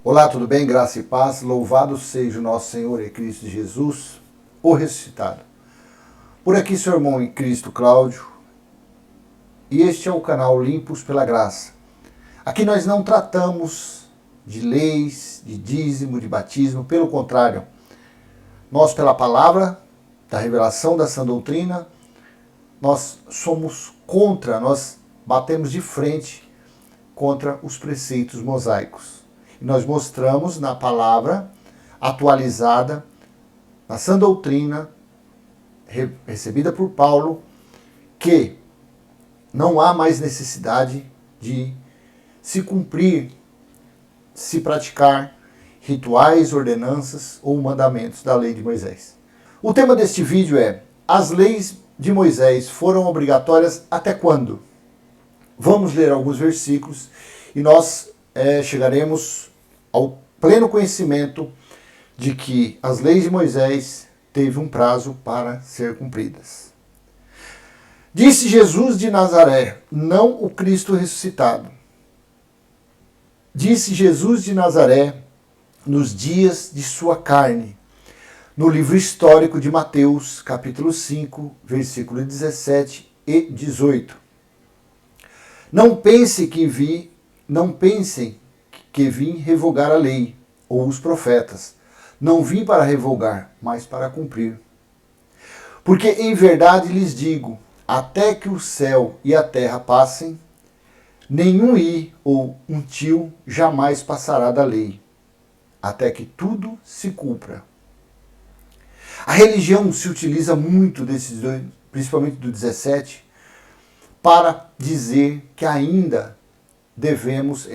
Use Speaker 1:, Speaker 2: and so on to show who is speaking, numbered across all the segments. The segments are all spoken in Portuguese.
Speaker 1: Olá, tudo bem? Graça e paz. Louvado seja o nosso Senhor e Cristo Jesus, o ressuscitado. Por aqui, seu irmão em Cristo, Cláudio, e este é o canal Limpos pela Graça. Aqui nós não tratamos de leis, de dízimo, de batismo, pelo contrário. Nós, pela palavra da revelação da sã doutrina, nós somos contra, nós batemos de frente contra os preceitos mosaicos. E nós mostramos na palavra atualizada, na sã doutrina, recebida por Paulo, que não há mais necessidade de se cumprir, se praticar rituais, ordenanças ou mandamentos da lei de Moisés. O tema deste vídeo é: as leis de Moisés foram obrigatórias até quando? Vamos ler alguns versículos e nós chegaremos ao pleno conhecimento de que as leis de Moisés teve um prazo para ser cumpridas. Disse Jesus de Nazaré, não o Cristo ressuscitado. Disse Jesus de Nazaré nos dias de sua carne, no livro histórico de Mateus, capítulo 5, versículo 17 e 18. Não pensem que vim revogar a lei ou os profetas. Não vim para revogar, mas para cumprir. Porque em verdade lhes digo, até que o céu e a terra passem, nenhum i ou um tio jamais passará da lei, até que tudo se cumpra. A religião se utiliza muito desses dois, principalmente do 17, para dizer que ainda devemos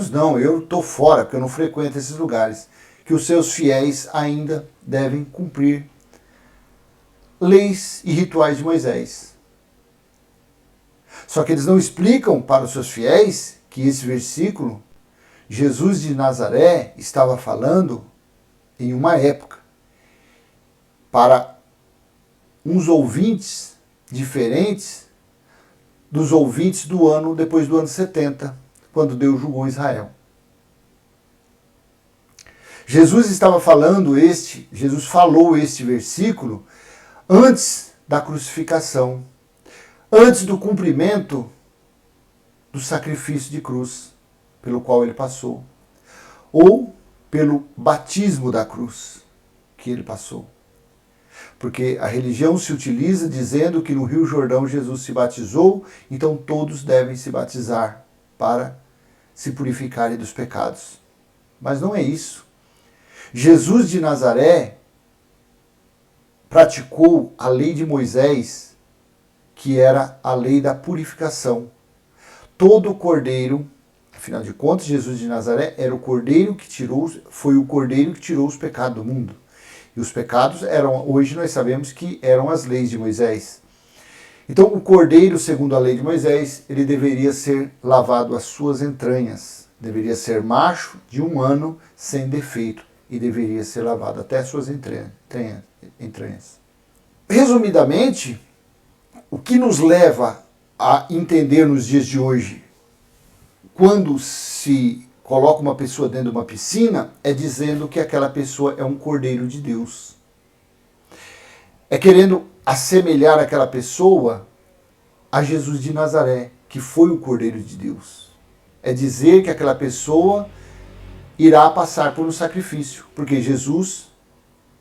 Speaker 1: não, eu estou fora, porque eu não frequento esses lugares, que os seus fiéis ainda devem cumprir leis e rituais de Moisés. Só que eles não explicam para os seus fiéis que esse versículo, Jesus de Nazaré estava falando em uma época para uns ouvintes diferentes dos ouvintes do ano depois do ano 70, quando Deus julgou Israel. Jesus falou este versículo antes da crucificação, antes do cumprimento do sacrifício de cruz pelo qual ele passou, ou pelo batismo da cruz que ele passou. Porque a religião se utiliza dizendo que no Rio Jordão Jesus se batizou, então todos devem se batizar para se purificarem dos pecados. Mas não é isso. Jesus de Nazaré praticou a lei de Moisés, que era a lei da purificação. Todo cordeiro, afinal de contas, Jesus de Nazaré era foi o cordeiro que tirou os pecados do mundo. E os pecados hoje nós sabemos que eram as leis de Moisés. Então o cordeiro, segundo a lei de Moisés, ele deveria ser lavado as suas entranhas. Deveria ser macho de 1 ano, sem defeito. E deveria ser lavado até as suas entranhas. Resumidamente, o que nos leva a entender nos dias de hoje, quando se coloca uma pessoa dentro de uma piscina, é dizendo que aquela pessoa é um cordeiro de Deus. É querendo assemelhar aquela pessoa a Jesus de Nazaré, que foi o cordeiro de Deus. É dizer que aquela pessoa irá passar por um sacrifício, porque Jesus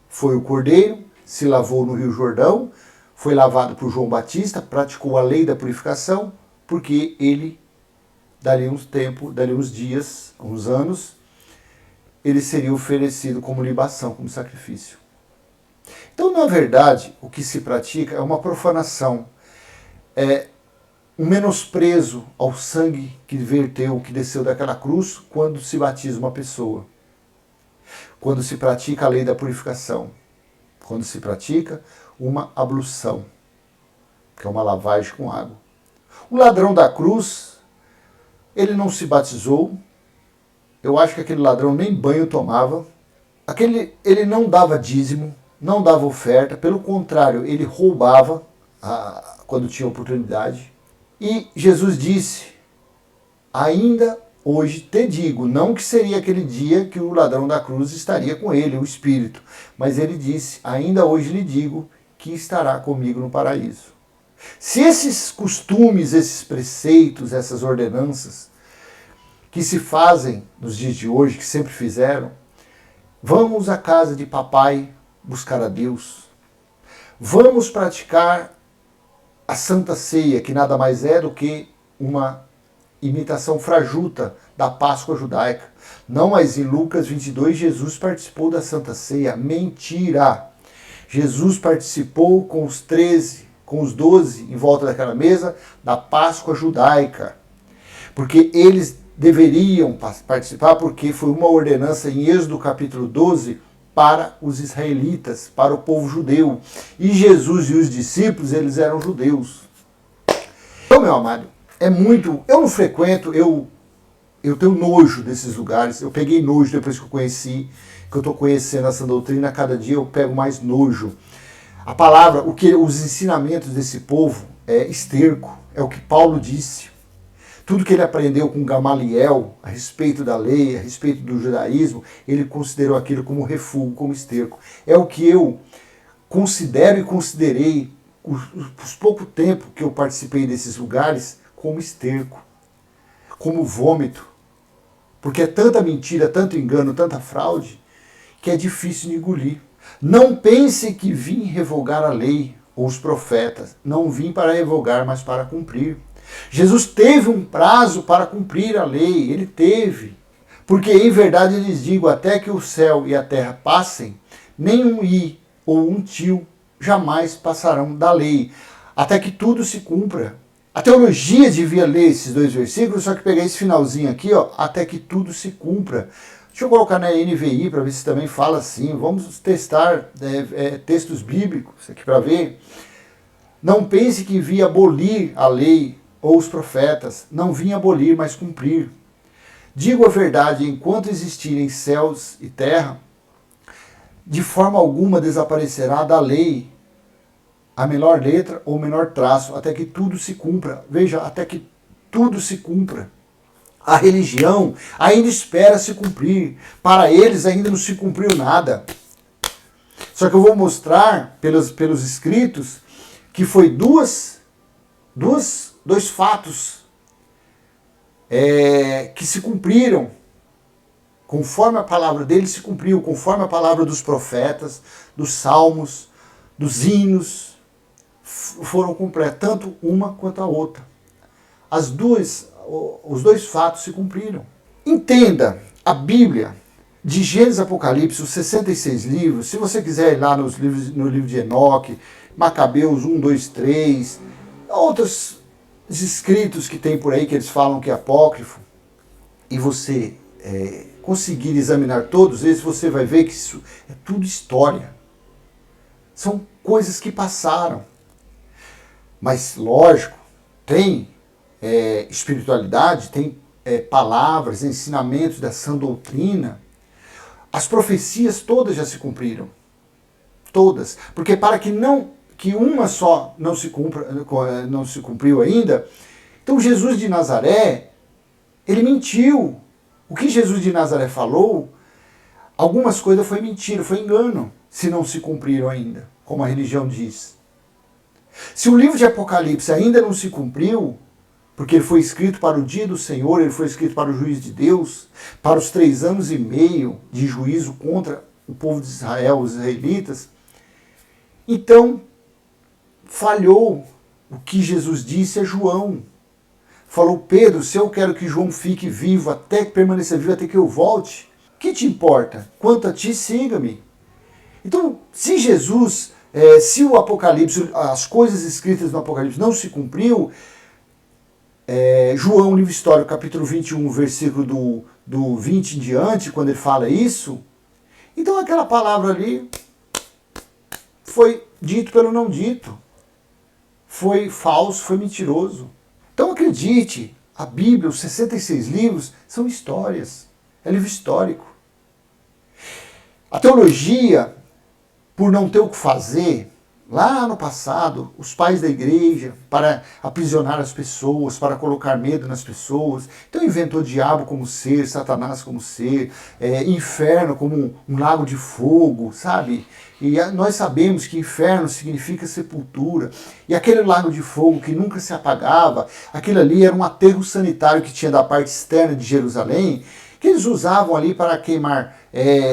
Speaker 1: foi o cordeiro, se lavou no Rio Jordão, foi lavado por João Batista, praticou a lei da purificação, porque ele, dali uns dias, uns anos, ele seria oferecido como libação, como sacrifício. Então, na verdade, o que se pratica é uma profanação, é um menosprezo ao sangue que verteu, que desceu daquela cruz, quando se batiza uma pessoa. Quando se pratica a lei da purificação. Quando se pratica uma ablução, que é uma lavagem com água. O ladrão da cruz, ele não se batizou. Eu acho que aquele ladrão nem banho tomava. Ele não dava dízimo, não dava oferta. Pelo contrário, ele roubava quando tinha oportunidade. E Jesus disse, ainda hoje te digo, não que seria aquele dia que o ladrão da cruz estaria com ele, o Espírito, mas ele disse, ainda hoje lhe digo que estará comigo no paraíso. Se esses costumes, esses preceitos, essas ordenanças que se fazem nos dias de hoje, que sempre fizeram, vamos à casa de papai buscar a Deus, vamos praticar a Santa Ceia, que nada mais é do que uma imitação fajuta da Páscoa judaica. Não, mas em Lucas 22, Jesus participou da Santa Ceia. Mentira! Jesus participou com os 13, com os 12 em volta daquela mesa da Páscoa judaica. Porque eles deveriam participar, porque foi uma ordenança em Êxodo capítulo 12 para os israelitas, para o povo judeu. E Jesus e os discípulos, eles eram judeus. Então, meu amado, é muito... Eu não frequento, eu tenho nojo desses lugares. Eu peguei nojo depois que eu conheci, que eu estou conhecendo essa doutrina. Cada dia eu pego mais nojo. A palavra, os ensinamentos desse povo é esterco. É o que Paulo disse. Tudo que ele aprendeu com Gamaliel a respeito da lei, a respeito do judaísmo, ele considerou aquilo como refúgio, como esterco. É o que eu considero e considerei, por pouco tempo que eu participei desses lugares, como esterco, como vômito. Porque é tanta mentira, tanto engano, tanta fraude, que é difícil de engolir. Não pense que vim revogar a lei ou os profetas. Não vim para revogar, mas para cumprir. Jesus teve um prazo para cumprir a lei, ele teve. Porque em verdade lhes digo, até que o céu e a terra passem, nem um i ou um tio jamais passarão da lei, até que tudo se cumpra. A teologia devia ler esses dois versículos, só que peguei esse finalzinho aqui, ó, até que tudo se cumpra. Deixa eu colocar na NVI para ver se também fala assim. Vamos testar textos bíblicos aqui para ver. Não pense que vim abolir a lei ou os profetas. Não vim abolir, mas cumprir. Digo a verdade, enquanto existirem céus e terra, de forma alguma desaparecerá da lei a menor letra ou menor traço, até que tudo se cumpra. Veja, até que tudo se cumpra. A religião ainda espera se cumprir. Para eles ainda não se cumpriu nada. Só que eu vou mostrar pelos escritos que foi dois fatos que se cumpriram. Conforme a palavra deles se cumpriu, conforme a palavra dos profetas, dos salmos, dos hinos, foram completos, tanto uma quanto a outra. Os dois fatos se cumpriram. Entenda, a Bíblia, de Gênesis a Apocalipse, os 66 livros, se você quiser ir lá no livro de Enoque, Macabeus 1, 2, 3, outros escritos que tem por aí que eles falam que é apócrifo, e você conseguir examinar todos eles, você vai ver que isso é tudo história. São coisas que passaram. Mas, lógico, tem espiritualidade, tem palavras, ensinamentos da sã doutrina. As profecias todas já se cumpriram. Todas. Porque para que uma só não se cumpriu ainda, então Jesus de Nazaré, ele mentiu. O que Jesus de Nazaré falou, algumas coisas foi mentira, foi engano, se não se cumpriram ainda, como a religião diz. Se o livro de Apocalipse ainda não se cumpriu, porque ele foi escrito para o dia do Senhor, ele foi escrito para o juízo de Deus, para os 3 anos e meio de juízo contra o povo de Israel, os israelitas, então falhou o que Jesus disse a João. Falou, Pedro, se eu quero que João fique vivo, até que permaneça vivo, até que eu volte, o que te importa? Quanto a ti, siga-me. Então, se Jesus, se o Apocalipse, as coisas escritas no Apocalipse não se cumpriu, João, livro histórico, capítulo 21, versículo do 20 em diante, quando ele fala isso, então aquela palavra ali foi dito pelo não dito, foi falso, foi mentiroso. Então acredite, a Bíblia, os 66 livros, são histórias, é livro histórico. A teologia, por não ter o que fazer, lá no passado, os pais da igreja, para aprisionar as pessoas, para colocar medo nas pessoas. Então inventou diabo como ser, Satanás como ser, inferno como um lago de fogo, sabe? E nós sabemos que inferno significa sepultura. E aquele lago de fogo que nunca se apagava, aquilo ali era um aterro sanitário que tinha da parte externa de Jerusalém, que eles usavam ali para queimar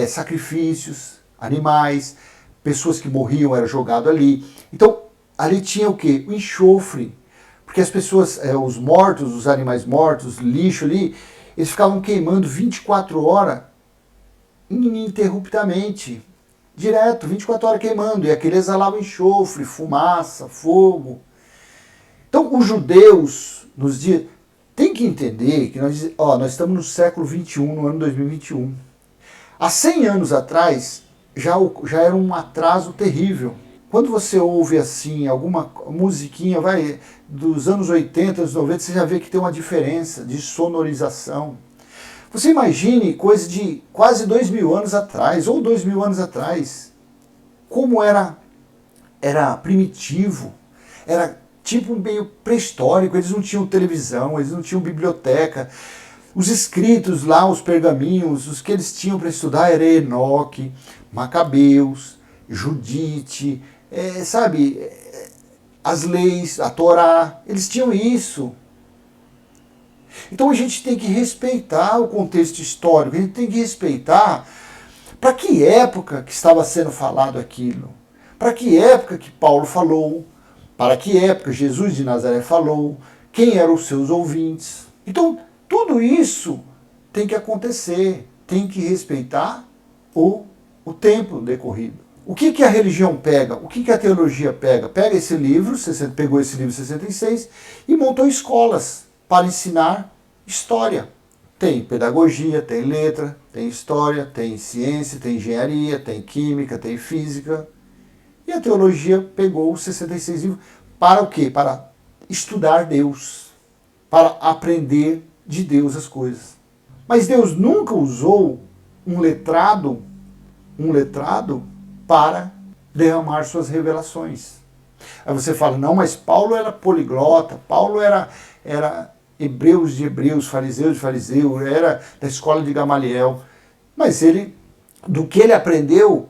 Speaker 1: sacrifícios, animais, pessoas que morriam eram jogadas ali. Então, ali tinha o quê? O enxofre. Porque as pessoas, os mortos, os animais mortos, lixo ali, eles ficavam queimando 24 horas ininterruptamente. Direto, 24 horas queimando. E aquele exalava enxofre, fumaça, fogo. Então, os judeus, nos dias... Tem que entender que nós estamos no século XXI, no ano 2021. Há 100 anos atrás, já era um atraso terrível. Quando você ouve assim, alguma musiquinha dos anos 80, anos 90, você já vê que tem uma diferença de sonorização. Você imagine coisa de quase 2000 anos atrás, ou 2000 anos atrás, como era primitivo, era tipo meio pré-histórico, eles não tinham televisão, eles não tinham biblioteca. Os escritos lá, os pergaminhos, os que eles tinham para estudar era Enoque, Macabeus, Judite, as leis, a Torá, eles tinham isso. Então a gente tem que respeitar o contexto histórico, a gente tem que respeitar para que época que estava sendo falado aquilo, para que época que Paulo falou, para que época Jesus de Nazaré falou, quem eram os seus ouvintes. Então tudo isso tem que acontecer, tem que respeitar o tempo decorrido. O que a religião pega? O que a teologia pega? Pega esse livro, pegou esse livro 66 e montou escolas para ensinar história. Tem pedagogia, tem letra, tem história, tem ciência, tem engenharia, tem química, tem física. E a teologia pegou os 66 livros para o quê? Para estudar Deus, para aprender de Deus as coisas. Mas Deus nunca usou um letrado para derramar suas revelações. Aí você fala, não, mas Paulo era poliglota, Paulo era hebreus de hebreus, fariseus de fariseu, era da escola de Gamaliel. Mas do que ele aprendeu,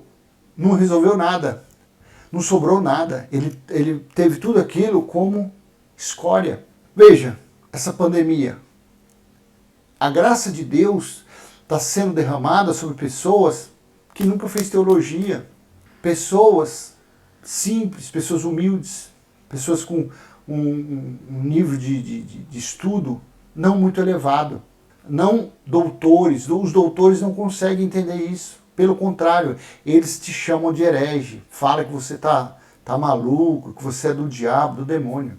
Speaker 1: não resolveu nada, não sobrou nada. Ele teve tudo aquilo como escória. Veja, essa pandemia, a graça de Deus está sendo derramada sobre pessoas que nunca fez teologia, pessoas simples, pessoas humildes, pessoas com um nível de estudo não muito elevado, não doutores. Os doutores não conseguem entender isso. Pelo contrário, eles te chamam de herege, falam que você tá maluco, que você é do diabo, do demônio.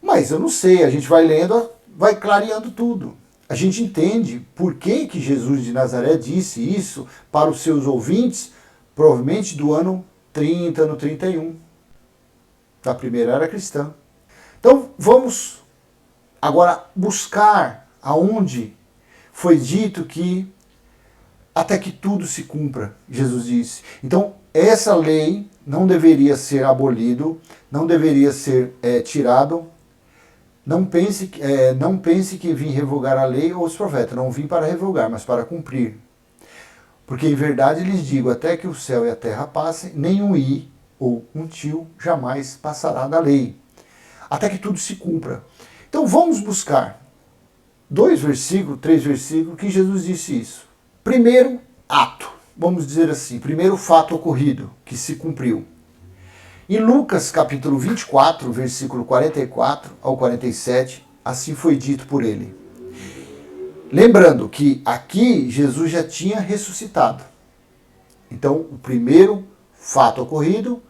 Speaker 1: Mas eu não sei, a gente vai lendo, vai clareando tudo. A gente entende por que Jesus de Nazaré disse isso para os seus ouvintes, provavelmente do ano 30, ano 31, da primeira era cristã. Então vamos agora buscar aonde foi dito que até que tudo se cumpra, Jesus disse. Então essa lei não deveria ser abolido, não deveria ser tirado. Não pense que vim revogar a lei ou os profetas. Não vim para revogar, mas para cumprir. Porque em verdade lhes digo, até que o céu e a terra passem, nem um i ou um tio jamais passará da lei. Até que tudo se cumpra. Então vamos buscar 2 versículos, 3 versículos, que Jesus disse isso. Primeiro ato, vamos dizer assim, primeiro fato ocorrido, que se cumpriu. Em Lucas capítulo 24, versículo 44 ao 47, assim foi dito por ele. Lembrando que aqui Jesus já tinha ressuscitado. Então, o primeiro fato ocorrido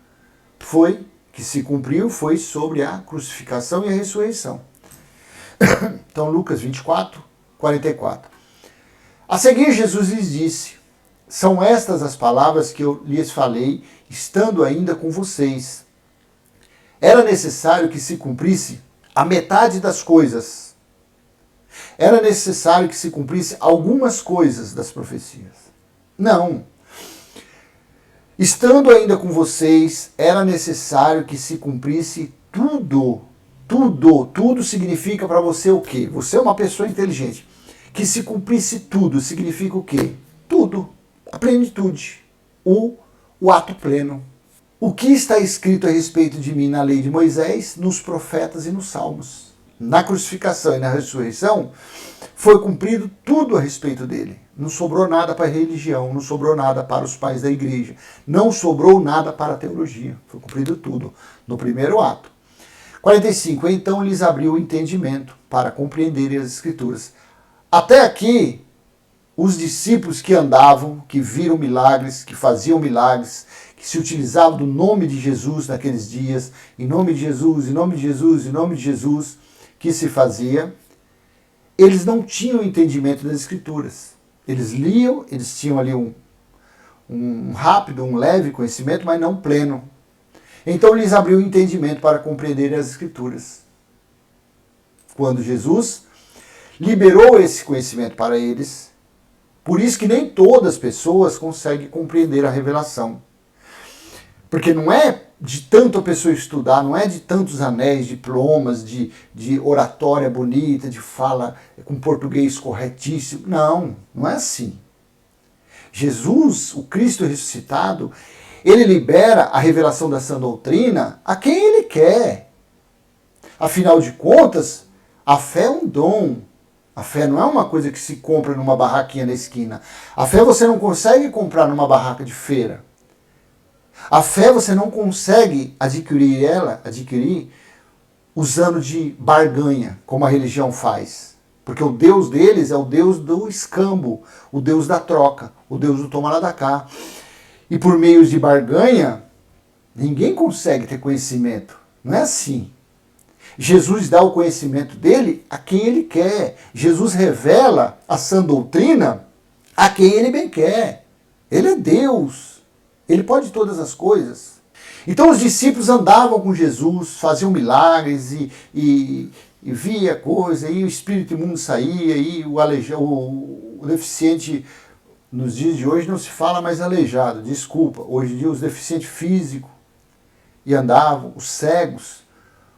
Speaker 1: que se cumpriu foi sobre a crucificação e a ressurreição. Então, Lucas 24, 44. A seguir, Jesus lhes disse, são estas as palavras que eu lhes falei, estando ainda com vocês. Era necessário que se cumprisse a metade das coisas. Era necessário que se cumprisse algumas coisas das profecias. Não. Estando ainda com vocês, era necessário que se cumprisse tudo. Tudo significa para você o quê? Você é uma pessoa inteligente. Que se cumprisse tudo significa o quê? Tudo. A plenitude. O ato pleno. O que está escrito a respeito de mim na lei de Moisés, nos profetas e nos salmos? Na crucificação e na ressurreição, foi cumprido tudo a respeito dele. Não sobrou nada para a religião, não sobrou nada para os pais da igreja, não sobrou nada para a teologia. Foi cumprido tudo no primeiro ato. 45. Então lhes abriu o entendimento para compreenderem as Escrituras. Até aqui, os discípulos que andavam, que viram milagres, que faziam milagres, que se utilizavam do nome de Jesus naqueles dias, em nome de Jesus, em nome de Jesus, em nome de Jesus, que se fazia, eles não tinham entendimento das Escrituras. Eles liam, eles tinham ali um rápido, um leve conhecimento, mas não pleno. Então lhes abriu o entendimento para compreenderem as Escrituras. Quando Jesus liberou esse conhecimento para eles, por isso que nem todas as pessoas conseguem compreender a revelação. Porque não é de tanto a pessoa estudar, não é de tantos anéis, diplomas, de oratória bonita, de fala com português corretíssimo. Não é assim. Jesus, o Cristo ressuscitado, ele libera a revelação da sã doutrina a quem ele quer. Afinal de contas, a fé é um dom. A fé não é uma coisa que se compra numa barraquinha na esquina. A fé você não consegue comprar numa barraca de feira. A fé você não consegue adquirir usando de barganha, como a religião faz. Porque o Deus deles é o Deus do escambo, o Deus da troca, o Deus do toma lá da cá. E por meio de barganha, ninguém consegue ter conhecimento. Não é assim. Jesus dá o conhecimento dele a quem ele quer. Jesus revela a sã doutrina a quem ele bem quer. Ele é Deus. Ele pode todas as coisas. Então os discípulos andavam com Jesus, faziam milagres e via coisa, e o espírito imundo saía, e o deficiente, nos dias de hoje não se fala mais aleijado, desculpa, hoje em dia os deficientes físicos e andavam, os cegos,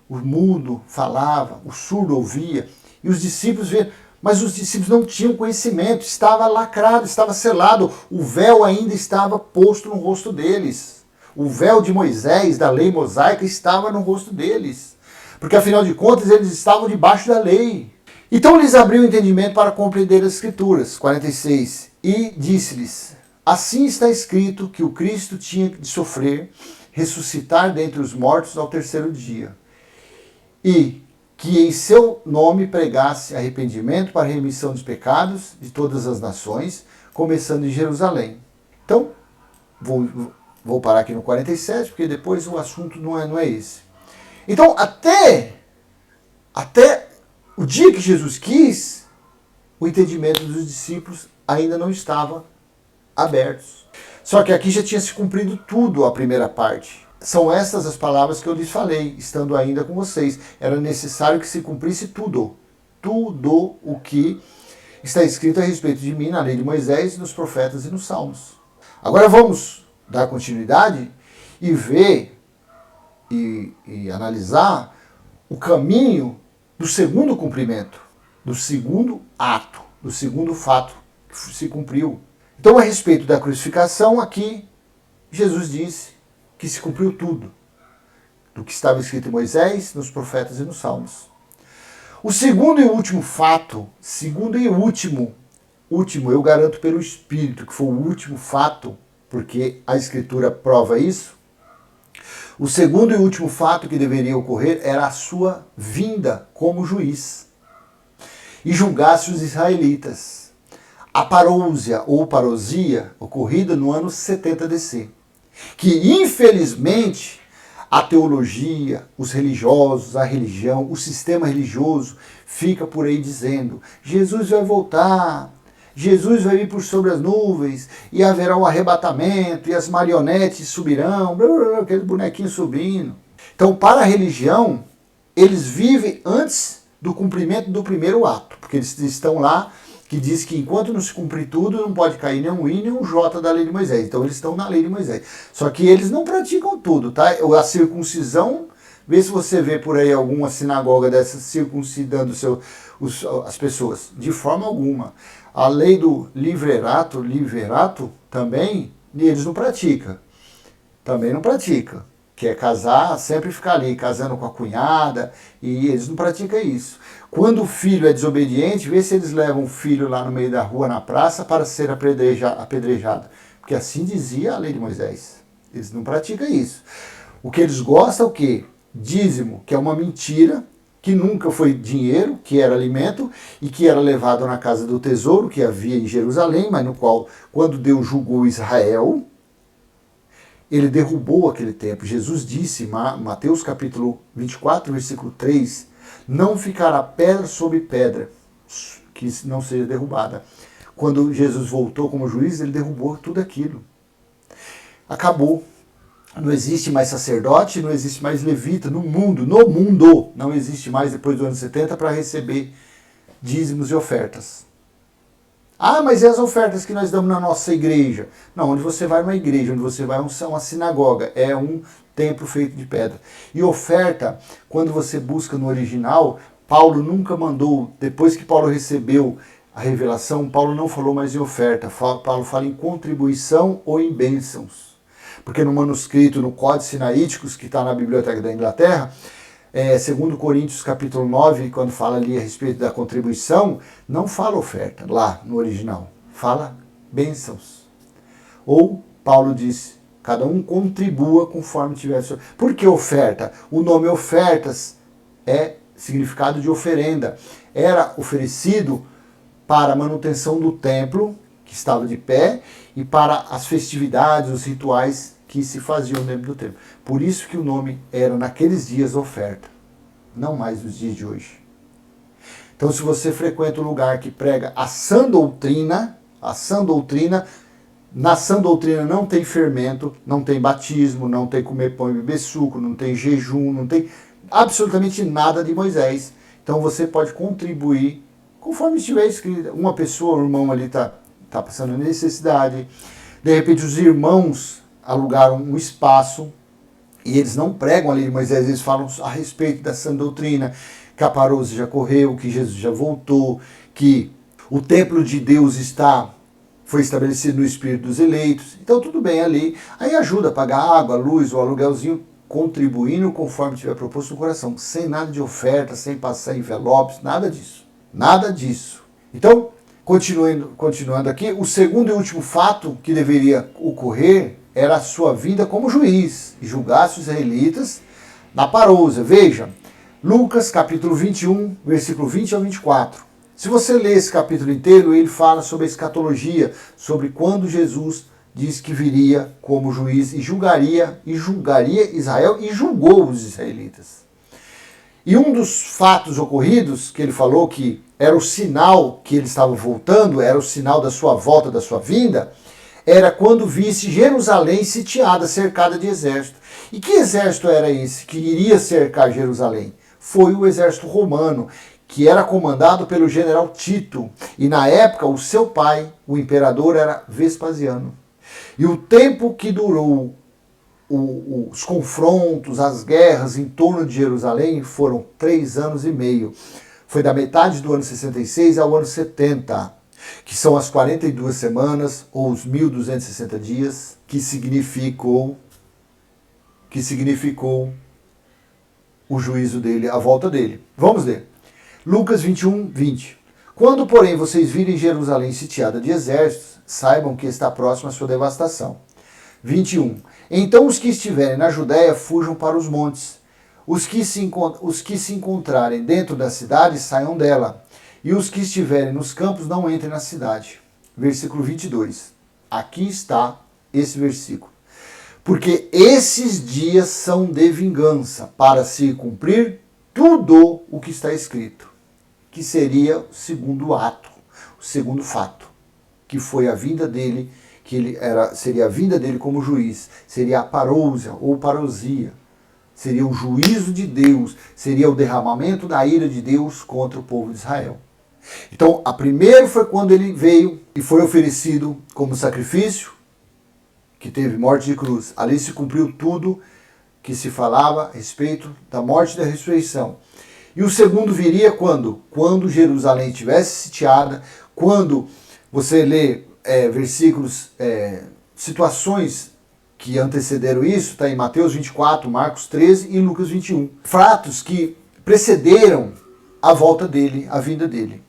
Speaker 1: o mudo falava, o surdo ouvia, e os discípulos viam. Mas os discípulos não tinham conhecimento, estava lacrado, estava selado, o véu ainda estava posto no rosto deles. O véu de Moisés, da lei mosaica, estava no rosto deles. Porque afinal de contas eles estavam debaixo da lei. Então lhes abriu o entendimento para compreender as Escrituras. 46. E disse-lhes, assim está escrito que o Cristo tinha de sofrer, ressuscitar dentre os mortos ao terceiro dia. E que em seu nome pregasse arrependimento para a remissão dos pecados de todas as nações, começando em Jerusalém. Então, vou parar aqui no 47, porque depois o assunto não é esse. Então, até o dia que Jesus quis, o entendimento dos discípulos ainda não estava aberto. Só que aqui já tinha se cumprido tudo a primeira parte. São estas as palavras que eu lhes falei, estando ainda com vocês. Era necessário que se cumprisse tudo. Tudo o que está escrito a respeito de mim na lei de Moisés, nos profetas e nos salmos. Agora vamos dar continuidade e ver e analisar o caminho do segundo cumprimento, do segundo ato, do segundo fato que se cumpriu. Então, a respeito da crucificação, aqui Jesus disse que se cumpriu tudo do que estava escrito em Moisés, nos profetas e nos salmos. O segundo e último fato, último, eu garanto pelo Espírito que foi o último fato, porque a Escritura prova isso. O segundo e último fato que deveria ocorrer era a sua vinda como juiz e julgasse os israelitas. A parousia ou parousia ocorrida no ano 70 DC. Que infelizmente a teologia, os religiosos, a religião, o sistema religioso fica por aí dizendo: Jesus vai voltar, Jesus vai vir por sobre as nuvens e haverá um arrebatamento e as marionetes subirão, aquele bonequinho subindo. Então, para a religião, eles vivem antes do cumprimento do primeiro ato, porque eles estão lá que diz que enquanto não se cumprir tudo, não pode cair nem um I nem um J da lei de Moisés. Então eles estão na lei de Moisés. Só que eles não praticam tudo, tá? A circuncisão, vê se você vê por aí alguma sinagoga dessa circuncidando as pessoas. De forma alguma. A lei do liverato também, eles não praticam. Também não pratica. Que é casar, sempre ficar ali, casando com a cunhada, e eles não praticam isso. Quando o filho é desobediente, vê se eles levam o filho lá no meio da rua, na praça, para ser apedrejado. Porque assim dizia a lei de Moisés. Eles não praticam isso. O que eles gostam é o quê? Dízimo, que é uma mentira, que nunca foi dinheiro, que era alimento, e que era levado na casa do tesouro, que havia em Jerusalém, mas no qual, quando Deus julgou Israel, ele derrubou aquele templo. Jesus disse, Mateus capítulo 24, versículo 3, não ficará pedra sobre pedra que não seja derrubada. Quando Jesus voltou como juiz, ele derrubou tudo aquilo. Acabou. Não existe mais sacerdote, não existe mais levita no mundo, não existe mais depois do ano 70 para receber dízimos e ofertas. Ah, mas e as ofertas que nós damos na nossa igreja? Não, onde você vai é uma igreja, onde você vai é uma sinagoga, é um templo feito de pedra. E oferta, quando você busca no original, Paulo nunca mandou, depois que Paulo recebeu a revelação, Paulo não falou mais em oferta, Paulo fala em contribuição ou em bênçãos. Porque no manuscrito, no Códice Sinaíticos, que está na Biblioteca da Inglaterra, segundo Coríntios capítulo 9, quando fala ali a respeito da contribuição, não fala oferta lá no original, fala bênçãos. Ou Paulo diz, cada um contribua conforme tiver. Por que oferta? O nome ofertas é significado de oferenda. Era oferecido para a manutenção do templo, que estava de pé, e para as festividades, os rituais que se faziam dentro do templo. Por isso que o nome era, naqueles dias, oferta. Não mais nos dias de hoje. Então, se você frequenta um lugar que prega a sã doutrina, na sã doutrina não tem fermento, não tem batismo, não tem comer pão e beber suco, não tem jejum, não tem absolutamente nada de Moisés. Então, você pode contribuir, conforme estiver escrito. Uma pessoa, um irmão ali está passando necessidade. De repente, os irmãos alugaram um espaço e eles não pregam a lei de Moisés, eles falam a respeito da sã doutrina, que a parousia já correu, que Jesus já voltou, que o templo de Deus foi estabelecido no Espírito dos eleitos. Então tudo bem ali. Aí ajuda a pagar água, luz, o aluguelzinho, contribuindo conforme tiver proposto no coração, sem nada de oferta, sem passar envelopes, nada disso. Nada disso. Então, continuando aqui, o segundo e último fato que deveria ocorrer era a sua vinda como juiz e julgasse os israelitas na parousia. Veja, Lucas capítulo 21, versículo 20 ao 24. Se você ler esse capítulo inteiro, ele fala sobre a escatologia, sobre quando Jesus diz que viria como juiz e julgaria Israel e julgou os israelitas. E um dos fatos ocorridos, que ele falou que era o sinal que ele estava voltando, era o sinal da sua volta, da sua vinda, era quando visse Jerusalém sitiada, cercada de exército. E que exército era esse que iria cercar Jerusalém? Foi o exército romano, que era comandado pelo general Tito. E na época, o seu pai, o imperador, era Vespasiano. E o tempo que durou os confrontos, as guerras em torno de Jerusalém foram 3 anos e meio. Foi da metade do ano 66 ao ano 70. Que são as 42 semanas, ou os 1.260 dias, que significou o juízo dele, a volta dele. Vamos ler. Lucas 21, 20. Quando, porém, vocês virem Jerusalém sitiada de exércitos, saibam que está próxima a sua devastação. 21. Então os que estiverem na Judéia fujam para os montes. Os que se encontrarem dentro da cidade saiam dela. E os que estiverem nos campos não entrem na cidade. Versículo 22. Aqui está esse versículo. Porque esses dias são de vingança, para se cumprir tudo o que está escrito. Que seria o segundo ato, o segundo fato. Que foi a vinda dele, seria a vinda dele como juiz. Seria a parousia ou parousia. Seria o juízo de Deus. Seria o derramamento da ira de Deus contra o povo de Israel. Então, a primeira foi quando ele veio e foi oferecido como sacrifício, que teve morte de cruz. Ali se cumpriu tudo que se falava a respeito da morte e da ressurreição. E o segundo viria quando? Quando Jerusalém estivesse sitiada, quando você lê versículos, situações que antecederam isso, está em Mateus 24, Marcos 13 e Lucas 21. Fatos que precederam a volta dele, a vinda dele.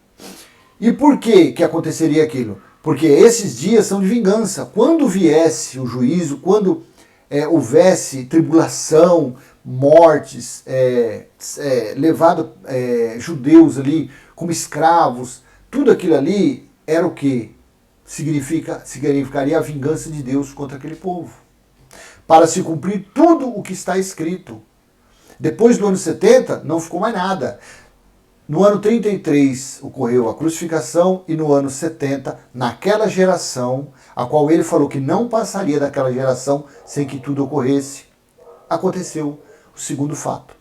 Speaker 1: E por que aconteceria aquilo? Porque esses dias são de vingança. Quando viesse o juízo, quando houvesse tribulação, mortes, levado judeus ali como escravos, tudo aquilo ali era o que? Significaria a vingança de Deus contra aquele povo. Para se cumprir tudo o que está escrito. Depois do ano 70, não ficou mais nada. No ano 33 ocorreu a crucificação e no ano 70, naquela geração, a qual ele falou que não passaria daquela geração sem que tudo ocorresse, aconteceu o segundo fato.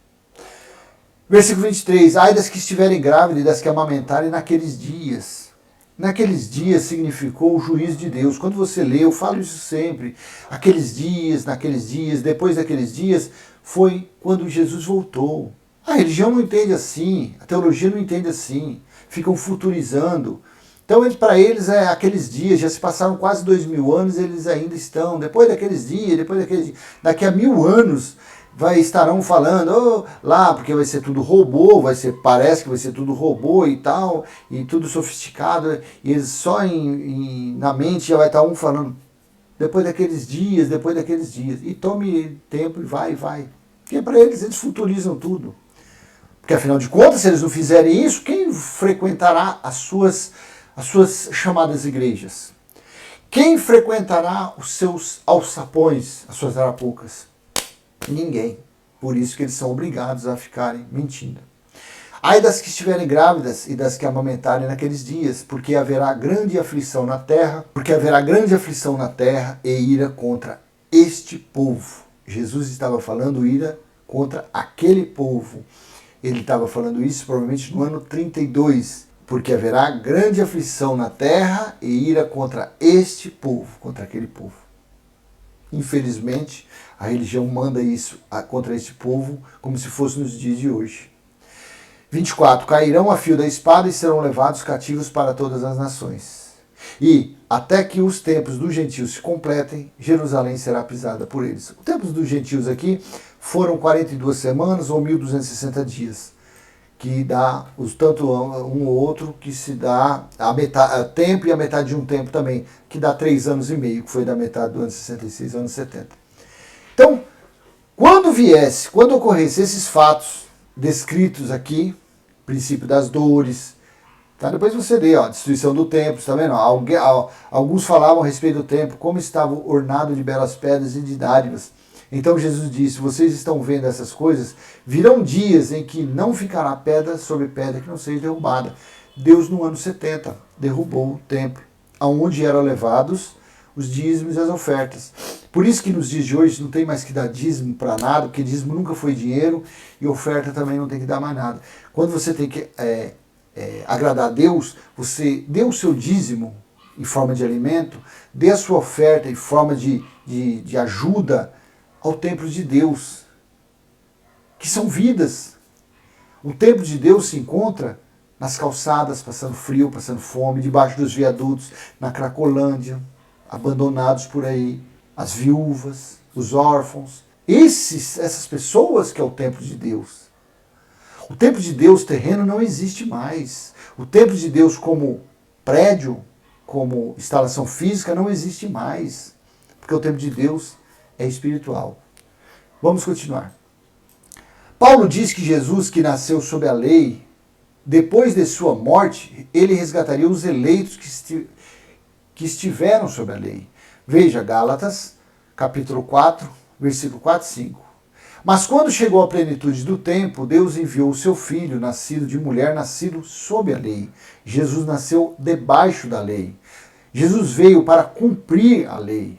Speaker 1: Versículo 23, ai das que estiverem grávidas e das que amamentarem naqueles dias. Naqueles dias significou o juízo de Deus. Quando você lê, eu falo isso sempre, aqueles dias, naqueles dias, depois daqueles dias, foi quando Jesus voltou. A religião não entende assim, a teologia não entende assim, ficam futurizando. Então, para eles, aqueles dias, já se passaram quase 2000 anos, eles ainda estão, depois daqueles dias, daqui a 1000 anos, estarão falando, lá, porque vai ser tudo robô, parece que vai ser tudo robô e tal, e tudo sofisticado, e eles só na mente já vai estar um falando, depois daqueles dias, e tome tempo e vai. Porque para eles futurizam tudo. Porque afinal de contas, se eles não fizerem isso, quem frequentará as suas chamadas igrejas? Quem frequentará os seus alçapões, as suas arapucas? Ninguém. Por isso que eles são obrigados a ficarem mentindo. Ai das que estiverem grávidas e das que amamentarem naqueles dias, porque haverá grande aflição na terra, e ira contra este povo. Jesus estava falando ira contra aquele povo. Ele estava falando isso provavelmente no ano 32, porque haverá grande aflição na terra e ira contra este povo, contra aquele povo. Infelizmente, a religião manda isso contra este povo como se fosse nos dias de hoje. 24. Cairão a fio da espada e serão levados cativos para todas as nações. E, até que os tempos dos gentios se completem, Jerusalém será pisada por eles. Os tempos dos gentios aqui foram 42 semanas ou 1260 dias, que dá tanto um ou outro, que se dá a metade, tempo e a metade de um tempo também, que dá 3 anos e meio, que foi da metade do ano 66 ao ano 70. Então, quando ocorressem esses fatos descritos aqui, princípio das dores, tá? Depois você lê, destruição do templo, está vendo? Alguns falavam a respeito do templo, como estava ornado de belas pedras e de dádivas. Então Jesus disse, vocês estão vendo essas coisas, virão dias em que não ficará pedra sobre pedra que não seja derrubada. Deus no ano 70 derrubou o templo, aonde eram levados os dízimos e as ofertas. Por isso que nos dias de hoje não tem mais que dar dízimo para nada, porque dízimo nunca foi dinheiro e oferta também não tem que dar mais nada. Quando você tem que agradar a Deus, você dê o seu dízimo em forma de alimento, dê a sua oferta em forma de ajuda ao templo de Deus, que são vidas. O templo de Deus se encontra nas calçadas, passando frio, passando fome, debaixo dos viadutos, na Cracolândia, abandonados por aí, as viúvas, os órfãos. Essas pessoas que é o templo de Deus. O templo de Deus terreno não existe mais. O templo de Deus como prédio, como instalação física, não existe mais. Porque o templo de Deus é espiritual. Vamos continuar. Paulo diz que Jesus, que nasceu sob a lei, depois de sua morte, ele resgataria os eleitos que estiveram sob a lei. Veja Gálatas, capítulo 4, versículo 4 e 5. Mas quando chegou a plenitude do tempo, Deus enviou o seu filho, nascido de mulher, nascido sob a lei. Jesus nasceu debaixo da lei. Jesus veio para cumprir a lei.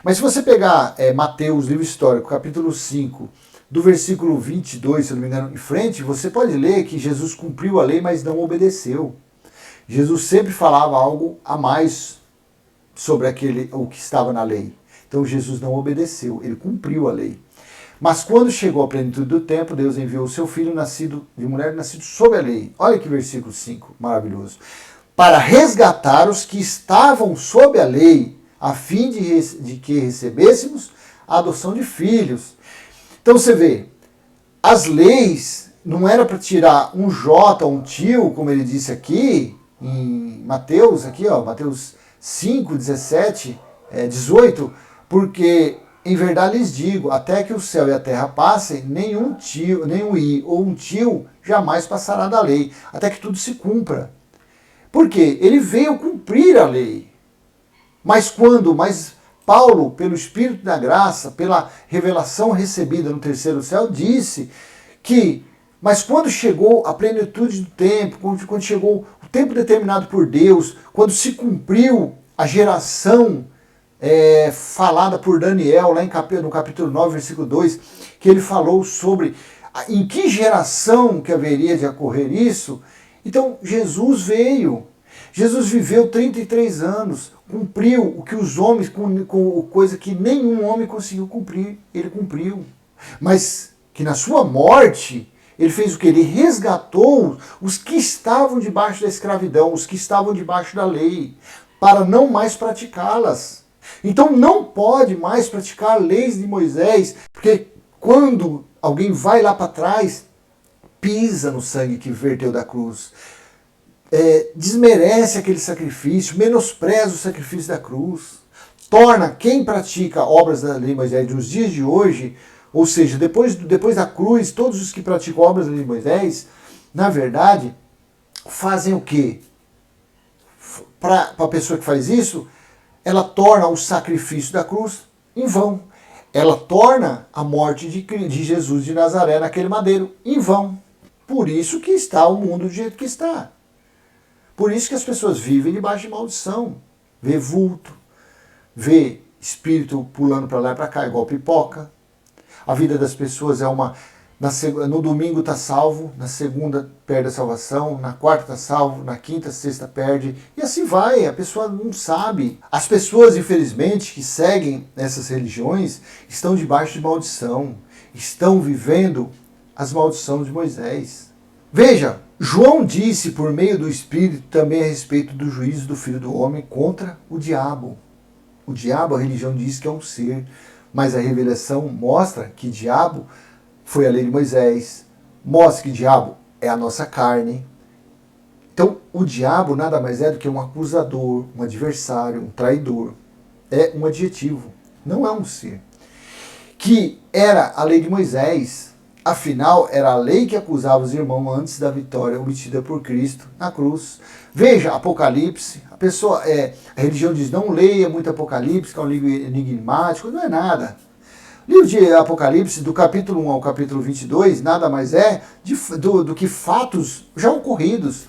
Speaker 1: Mas se você pegar Mateus, livro histórico, capítulo 5, do versículo 22, se não me engano, em frente, você pode ler que Jesus cumpriu a lei, mas não obedeceu. Jesus sempre falava algo a mais sobre o que estava na lei. Então Jesus não obedeceu, ele cumpriu a lei. Mas quando chegou a plenitude do tempo, Deus enviou o seu filho nascido de mulher, nascido sob a lei. Olha que versículo 5, maravilhoso. Para resgatar os que estavam sob a lei, a fim de que recebêssemos a adoção de filhos. Então você vê, as leis não era para tirar um J, um tio, como ele disse aqui, em Mateus, aqui, ó, Mateus 5, 17, 18, porque em verdade lhes digo, até que o céu e a terra passem, nenhum tio, nenhum i ou um tio jamais passará da lei, até que tudo se cumpra. Por quê? Ele veio cumprir a lei. Mas Paulo, pelo Espírito da graça, pela revelação recebida no terceiro céu, disse que, mas quando chegou a plenitude do tempo, quando chegou o tempo determinado por Deus, quando se cumpriu a geração falada por Daniel, lá no capítulo 9, versículo 2, que ele falou sobre em que geração que haveria de ocorrer isso. Então Jesus veio. Jesus viveu 33 anos, cumpriu o que os homens, com coisa que nenhum homem conseguiu cumprir, ele cumpriu. Mas que na sua morte, ele fez o que? Ele resgatou os que estavam debaixo da escravidão, os que estavam debaixo da lei, para não mais praticá-las. Então não pode mais praticar leis de Moisés, porque quando alguém vai lá para trás, pisa no sangue que verteu da cruz. Desmerece aquele sacrifício, menospreza o sacrifício da cruz, torna quem pratica obras da lei de Moisés nos dias de hoje, ou seja, depois da cruz, todos os que praticam obras da lei de Moisés, na verdade, fazem o quê? Para a pessoa que faz isso, ela torna o sacrifício da cruz em vão. Ela torna a morte de Jesus de Nazaré naquele madeiro em vão. Por isso que está o mundo do jeito que está. Por isso que as pessoas vivem debaixo de maldição. Vê vulto, vê espírito pulando para lá e para cá, igual pipoca. A vida das pessoas é uma... No domingo está salvo, na segunda perde a salvação, na quarta está salvo, na quinta, sexta perde. E assim vai, a pessoa não sabe. As pessoas, infelizmente, que seguem essas religiões, estão debaixo de maldição. Estão vivendo as maldições de Moisés. Veja, João disse por meio do Espírito também a respeito do juízo do Filho do Homem contra o diabo. O diabo, a religião diz que é um ser, mas a revelação mostra que diabo foi a lei de Moisés, mostra que diabo é a nossa carne. Então, o diabo nada mais é do que um acusador, um adversário, um traidor. É um adjetivo, não é um ser. Que era a lei de Moisés, afinal, era a lei que acusava os irmãos antes da vitória obtida por Cristo na cruz. Veja, Apocalipse, a religião diz, não leia muito Apocalipse, que é um livro enigmático, não é nada. O livro de Apocalipse, do capítulo 1 ao capítulo 22, nada mais é do que fatos já ocorridos.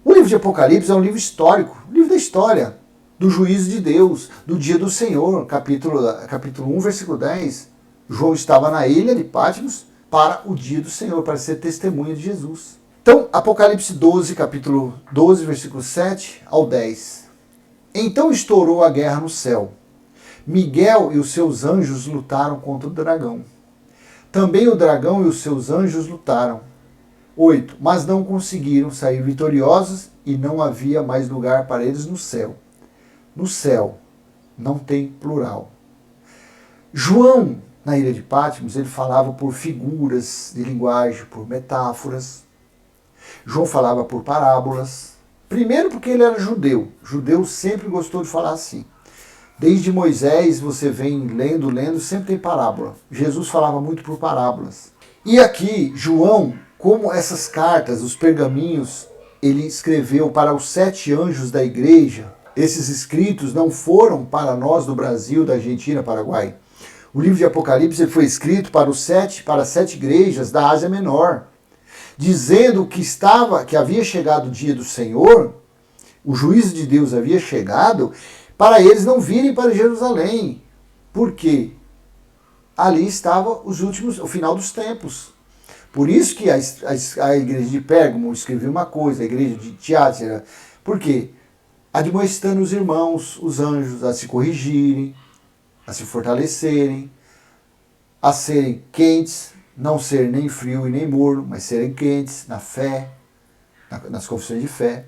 Speaker 1: O livro de Apocalipse é um livro histórico, um livro da história, do juízo de Deus, do dia do Senhor, capítulo 1, versículo 10. João estava na ilha de Patmos para o dia do Senhor, para ser testemunha de Jesus. Então, Apocalipse 12, capítulo 12, versículo 7 ao 10. Então estourou a guerra no céu. Miguel e os seus anjos lutaram contra o dragão. Também o dragão e os seus anjos lutaram. 8. Mas não conseguiram sair vitoriosos e não havia mais lugar para eles no céu. No céu não tem plural. João, na ilha de Patmos, ele falava por figuras de linguagem, por metáforas. João falava por parábolas. Primeiro porque ele era judeu. Judeu sempre gostou de falar assim. Desde Moisés, você vem lendo, sempre tem parábola. Jesus falava muito por parábolas. E aqui, João, como essas cartas, os pergaminhos, ele escreveu para os 7 anjos da igreja. Esses escritos não foram para nós do Brasil, da Argentina, Paraguai. O livro de Apocalipse ele foi escrito para as 7 igrejas da Ásia Menor, dizendo que havia chegado o dia do Senhor, o juízo de Deus havia chegado, para eles não virem para Jerusalém. Por quê? Ali estava o final dos tempos. Por isso que a igreja de Pérgamo escreveu uma coisa, a igreja de Tiátira, Por quê? Admoestando os irmãos, os anjos, a se corrigirem, a se fortalecerem, a serem quentes, não ser nem frio e nem morno, mas serem quentes na fé, nas confissões de fé.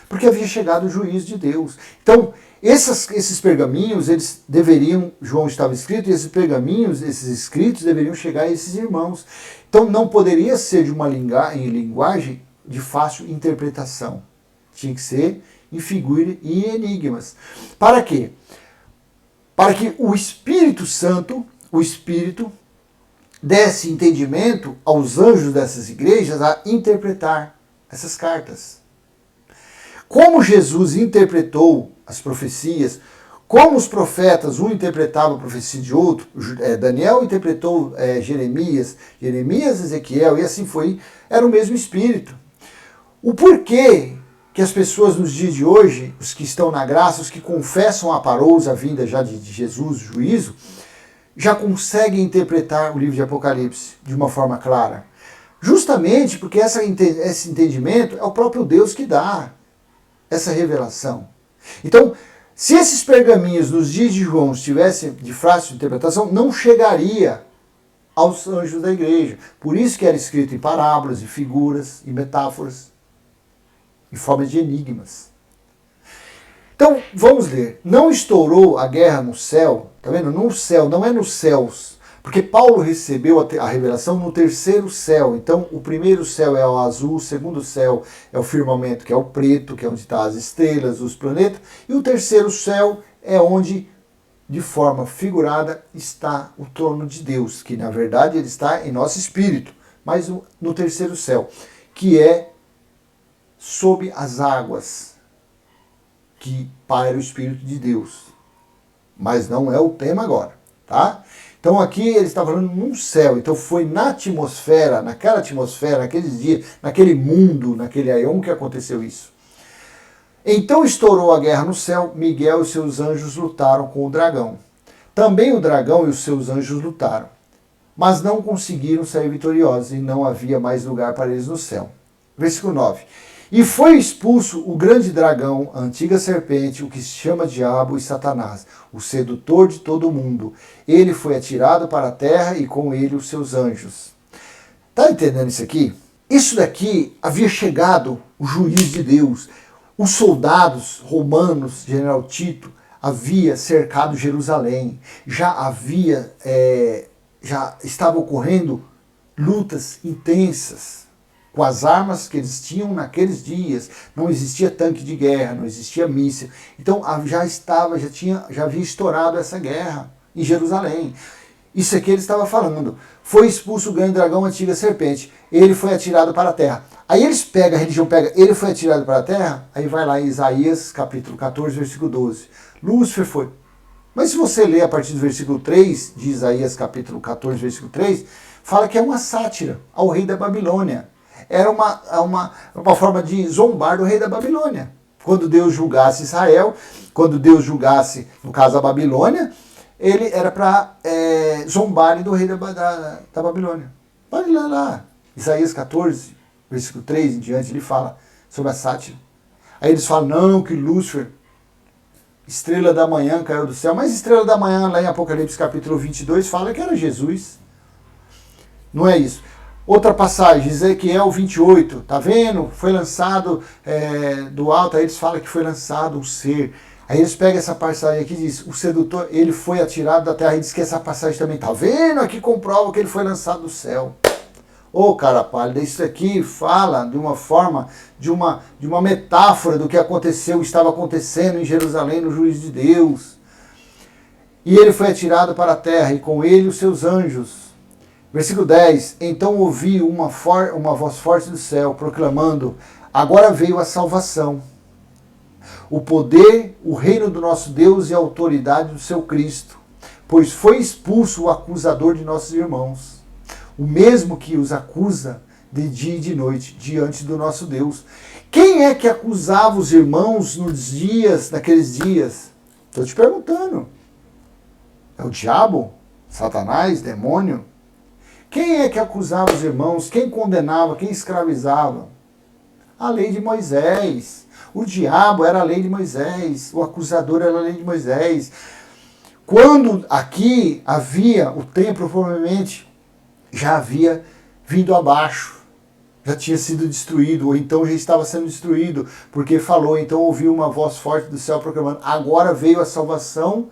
Speaker 1: Porque havia chegado o juízo de Deus. Então, esses pergaminhos, eles deveriam, João estava escrito, e esses pergaminhos, esses escritos deveriam chegar a esses irmãos. Então, não poderia ser de uma linguagem de fácil interpretação. Tinha que ser em figura e em enigmas. Para quê? Para que o Espírito Santo, o Espírito, desse entendimento aos anjos dessas igrejas a interpretar essas cartas. Como Jesus interpretou as profecias, como os profetas, um interpretava a profecia de outro, Daniel interpretou Jeremias, Ezequiel, e assim foi, era o mesmo Espírito. O porquê que as pessoas nos dias de hoje, os que estão na graça, os que confessam a parousa, a vinda já de Jesus, o juízo, já conseguem interpretar o livro de Apocalipse de uma forma clara. Justamente porque esse entendimento é o próprio Deus que dá essa revelação. Então, se esses pergaminhos nos dias de João estivessem de fácil interpretação, não chegaria aos anjos da igreja. Por isso que era escrito em parábolas, em figuras, em metáforas, em forma de enigmas. Então, vamos ler. Não estourou a guerra no céu, tá vendo? No céu, não é nos céus. Porque Paulo recebeu a revelação no terceiro céu. Então, o primeiro céu é o azul, o segundo céu é o firmamento, que é o preto, que é onde estão as estrelas, os planetas. E o terceiro céu é onde, de forma figurada, está o trono de Deus, que na verdade ele está em nosso espírito, mas no terceiro céu, que é sob as águas, que paira o Espírito de Deus. Mas não é o tema agora, tá? Então aqui ele está falando num céu, então foi na atmosfera, naqueles dias, naquele mundo, naquele aion que aconteceu isso. Então estourou a guerra no céu, Miguel e seus anjos lutaram com o dragão. Também o dragão e os seus anjos lutaram, mas não conseguiram sair vitoriosos e não havia mais lugar para eles no céu. Versículo 9. E foi expulso o grande dragão, a antiga serpente, o que se chama Diabo e Satanás, o sedutor de todo o mundo. Ele foi atirado para a terra e com ele os seus anjos. Tá entendendo isso aqui? Isso daqui havia chegado o juiz de Deus. Os soldados romanos, general Tito, havia cercado Jerusalém. Já estava ocorrendo lutas intensas com as armas que eles tinham naqueles dias. Não existia tanque de guerra, não existia míssil. Então já havia estourado essa guerra em Jerusalém. Isso aqui ele estava falando. Foi expulso o grande dragão, a antiga serpente. Ele foi atirado para a terra. Aí a religião pega, ele foi atirado para a terra, aí vai lá em Isaías, capítulo 14, versículo 12. Lúcifer foi. Mas se você ler a partir do versículo 3, de Isaías, capítulo 14, versículo 3, fala que é uma sátira ao rei da Babilônia. Era uma forma de zombar do rei da Babilônia. Quando Deus julgasse Israel, quando Deus julgasse, no caso, a Babilônia, ele era para zombarem do rei da Babilônia. Pode ler lá. Isaías 14, versículo 3 em diante, ele fala sobre a sátira. Aí eles falam, não, que Lúcifer, estrela da manhã, caiu do céu. Mas estrela da manhã, lá em Apocalipse capítulo 22, fala que era Jesus. Não é isso. Outra passagem, Ezequiel 28, tá vendo? Foi lançado do alto, aí eles falam que foi lançado um ser. Aí eles pegam essa passagem aqui e diz, o sedutor, ele foi atirado da terra, e diz que essa passagem também, tá vendo? Aqui comprova que ele foi lançado do céu. Ô, cara pálida, isso aqui fala de uma forma, de uma metáfora do que estava acontecendo em Jerusalém no juízo de Deus. E ele foi atirado para a terra, e com ele os seus anjos. Versículo 10, então ouvi uma voz forte do céu, proclamando, agora veio a salvação, o poder, o reino do nosso Deus e a autoridade do seu Cristo, pois foi expulso o acusador de nossos irmãos, o mesmo que os acusa de dia e de noite diante do nosso Deus. Quem é que acusava os irmãos naqueles dias? Estou te perguntando. É o diabo? Satanás? Demônio? Quem é que acusava os irmãos? Quem condenava? Quem escravizava? A lei de Moisés. O diabo era a lei de Moisés. O acusador era a lei de Moisés. Quando aqui havia, o templo provavelmente já havia vindo abaixo. Já tinha sido destruído, ou então já estava sendo destruído, porque falou, então ouviu uma voz forte do céu proclamando, agora veio a salvação,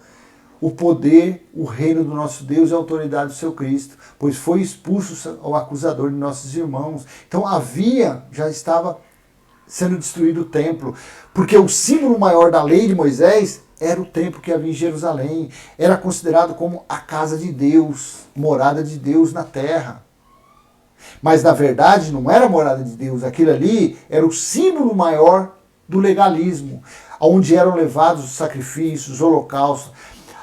Speaker 1: o poder, o reino do nosso Deus e a autoridade do seu Cristo, pois foi expulso o acusador de nossos irmãos. Então já estava sendo destruído o templo, porque o símbolo maior da lei de Moisés era o templo que havia em Jerusalém, era considerado como a casa de Deus, morada de Deus na terra. Mas na verdade não era a morada de Deus, aquilo ali era o símbolo maior do legalismo, onde eram levados os sacrifícios, os holocaustos.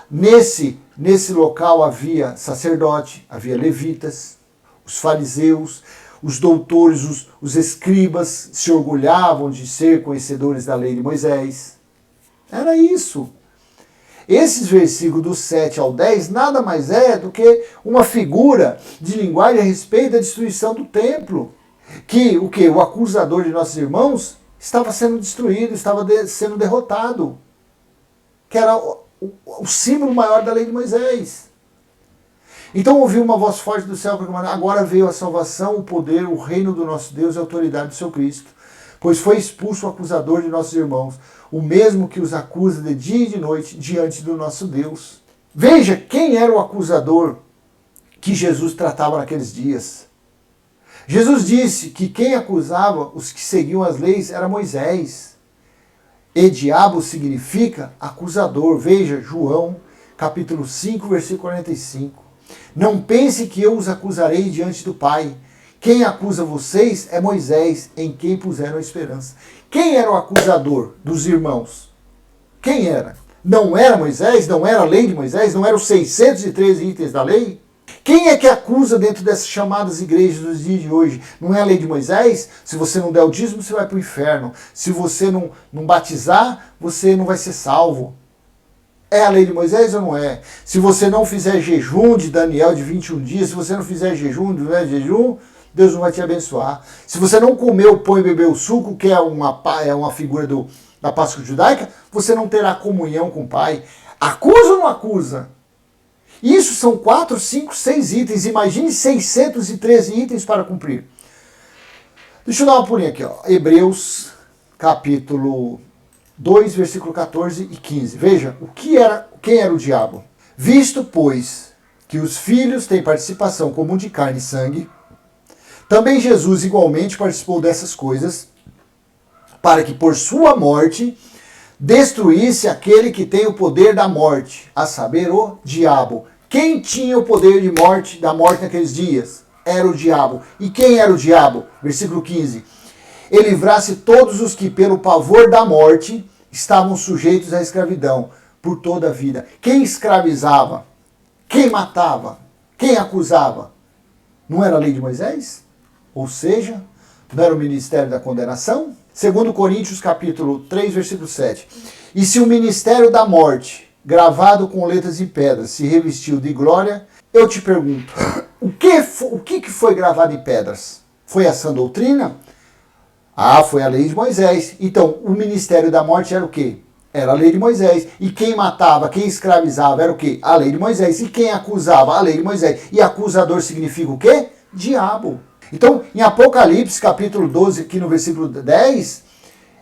Speaker 1: Nesse local havia sacerdote, havia levitas, os fariseus, os doutores, os escribas se orgulhavam de ser conhecedores da lei de Moisés. Era isso. Esses versículos do 7 ao 10 nada mais é do que uma figura de linguagem a respeito da destruição do templo. Que o acusador de nossos irmãos estava sendo destruído, estava sendo derrotado. Que era o símbolo maior da lei de Moisés. Então ouviu uma voz forte do céu proclamando, agora veio a salvação, o poder, o reino do nosso Deus e a autoridade do seu Cristo. Pois foi expulso o acusador de nossos irmãos, o mesmo que os acusa de dia e de noite diante do nosso Deus. Veja quem era o acusador que Jesus tratava naqueles dias. Jesus disse que quem acusava os que seguiam as leis era Moisés. E diabo significa acusador. Veja João capítulo 5, versículo 45. Não pense que eu os acusarei diante do Pai. Quem acusa vocês é Moisés, em quem puseram a esperança. Quem era o acusador dos irmãos? Quem era? Não era Moisés? Não era a lei de Moisés? Não eram os 613 itens da lei? Quem é que acusa dentro dessas chamadas igrejas dos dias de hoje? Não é a lei de Moisés? Se você não der o dízimo, você vai para o inferno. Se você não batizar, você não vai ser salvo. É a lei de Moisés ou não é? Se você não fizer jejum de Daniel de 21 dias, se você não fizer jejum, Deus não vai te abençoar. Se você não comer o pão e beber o suco, que é uma figura da Páscoa judaica, você não terá comunhão com o Pai. Acusa ou não acusa? Isso são 4, 5, 6 itens. Imagine 613 itens para cumprir. Deixa eu dar uma pulinha aqui. Ó. Hebreus, capítulo 2, versículo 14 e 15. Veja, quem era o diabo? Visto, pois, que os filhos têm participação comum de carne e sangue, também Jesus igualmente participou dessas coisas, para que por sua morte destruísse aquele que tem o poder da morte, a saber, o diabo. Quem tinha o poder da morte naqueles dias? Era o diabo. E quem era o diabo? Versículo 15. E livrasse todos os que pelo pavor da morte estavam sujeitos à escravidão por toda a vida. Quem escravizava? Quem matava? Quem acusava? Não era a lei de Moisés? Ou seja, não era o ministério da condenação? Segundo Coríntios capítulo 3, versículo 7. E se o ministério da morte, gravado com letras e pedras, se revestiu de glória, eu te pergunto, o que foi gravado em pedras? Foi a sã doutrina? Ah, foi a lei de Moisés. Então, o ministério da morte era o quê? Era a lei de Moisés. E quem matava, quem escravizava era o quê? A lei de Moisés. E quem acusava? A lei de Moisés. E acusador significa o quê? Diabo. Então, em Apocalipse, capítulo 12, aqui no versículo 10,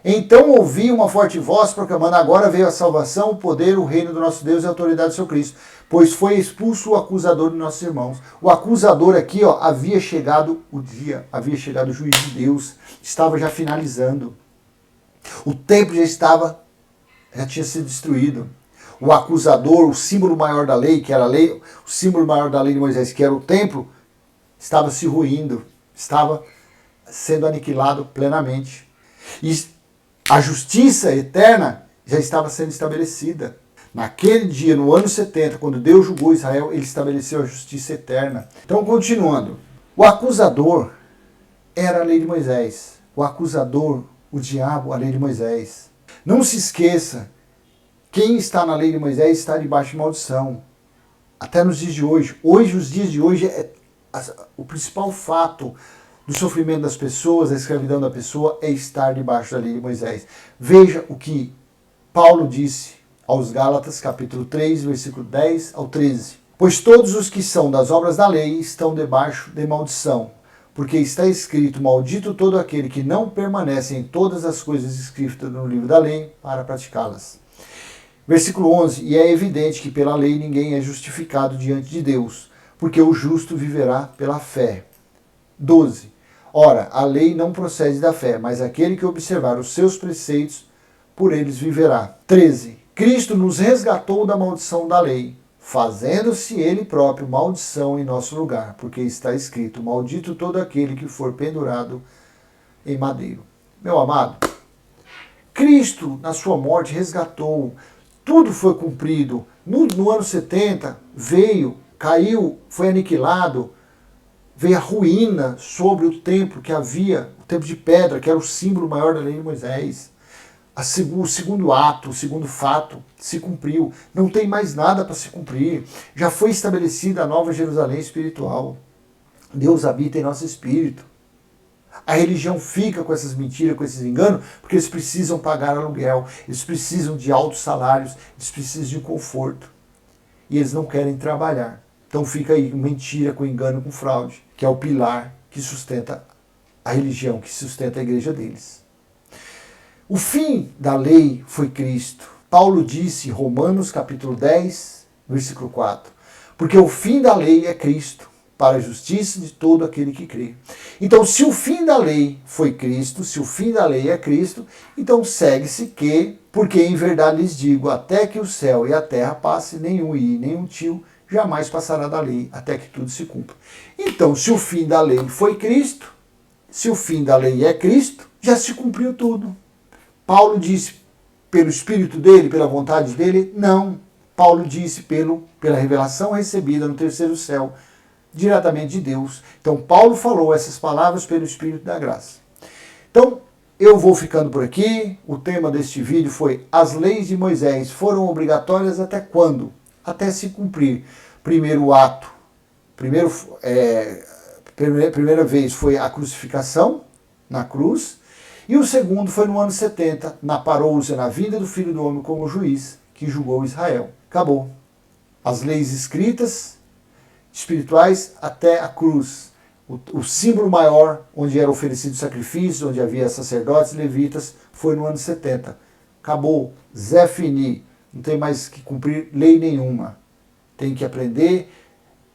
Speaker 1: então ouvi uma forte voz proclamando, agora veio a salvação, o poder, o reino do nosso Deus e a autoridade do seu Cristo, pois foi expulso o acusador de nossos irmãos. O acusador aqui, ó, havia chegado o dia, havia chegado o juízo de Deus, estava já finalizando. O templo já tinha sido destruído. O acusador, o símbolo maior da lei, que era a lei, o símbolo maior da lei de Moisés, que era o templo, estava se ruindo, estava sendo aniquilado plenamente. E a justiça eterna já estava sendo estabelecida. Naquele dia, no ano 70, quando Deus julgou Israel, ele estabeleceu a justiça eterna. Então, continuando. O acusador era a lei de Moisés. O acusador, o diabo, a lei de Moisés. Não se esqueça, quem está na lei de Moisés está debaixo de maldição. Até nos dias de hoje. Hoje, os dias de hoje, o principal fato do sofrimento das pessoas, da escravidão da pessoa, é estar debaixo da lei de Moisés. Veja o que Paulo disse aos Gálatas, capítulo 3, versículo 10 ao 13. Pois todos os que são das obras da lei estão debaixo de maldição, porque está escrito, maldito todo aquele que não permanece em todas as coisas escritas no livro da lei para praticá-las. Versículo 11, e é evidente que pela lei ninguém é justificado diante de Deus, porque o justo viverá pela fé. 12, ora, a lei não procede da fé, mas aquele que observar os seus preceitos, por eles viverá. 13, Cristo nos resgatou da maldição da lei, fazendo-se ele próprio maldição em nosso lugar, porque está escrito, maldito todo aquele que for pendurado em madeiro. Meu amado, Cristo, na sua morte, resgatou, tudo foi cumprido. No ano 70, veio, caiu, foi aniquilado, veio a ruína sobre o templo que havia, o templo de pedra, que era o símbolo maior da lei de Moisés. O segundo ato, o segundo fato se cumpriu. Não tem mais nada para se cumprir. Já foi estabelecida a nova Jerusalém espiritual. Deus habita em nosso espírito. A religião fica com essas mentiras, com esses enganos, porque eles precisam pagar aluguel, eles precisam de altos salários, eles precisam de conforto. E eles não querem trabalhar. Então fica aí mentira, com engano, com fraude, que é o pilar que sustenta a religião, que sustenta a igreja deles. O fim da lei foi Cristo. Paulo disse em Romanos capítulo 10, versículo 4. Porque o fim da lei é Cristo, para a justiça de todo aquele que crê. Então, se o fim da lei foi Cristo, se o fim da lei é Cristo, então segue-se que, porque em verdade lhes digo, até que o céu e a terra passem, nenhum i, nenhum tio, jamais passará da lei, até que tudo se cumpra. Então, se o fim da lei foi Cristo, se o fim da lei é Cristo, já se cumpriu tudo. Paulo disse pelo Espírito dele, pela vontade dele? Não. Paulo disse pela revelação recebida no terceiro céu, diretamente de Deus. Então, Paulo falou essas palavras pelo Espírito da graça. Então, eu vou ficando por aqui. O tema deste vídeo foi: as leis de Moisés foram obrigatórias até quando? Até se cumprir. Primeiro ato, primeira vez foi a crucificação na cruz. E o segundo foi no ano 70, na parousia, na vinda do Filho do Homem como juiz, que julgou Israel. Acabou. As leis escritas, espirituais, até a cruz. O símbolo maior, onde era oferecido sacrifício, onde havia sacerdotes, levitas, foi no ano 70. Acabou. Zé fini. Não tem mais que cumprir lei nenhuma. Tem que aprender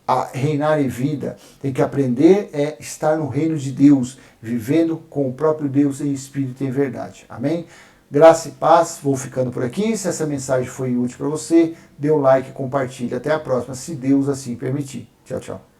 Speaker 1: a reinar em vida, tem que aprender a estar no reino de Deus, vivendo com o próprio Deus em espírito e em verdade. Amém? Graça e paz, vou ficando por aqui. Se essa mensagem foi útil para você, dê um like e compartilhe. Até a próxima, se Deus assim permitir. Tchau, tchau.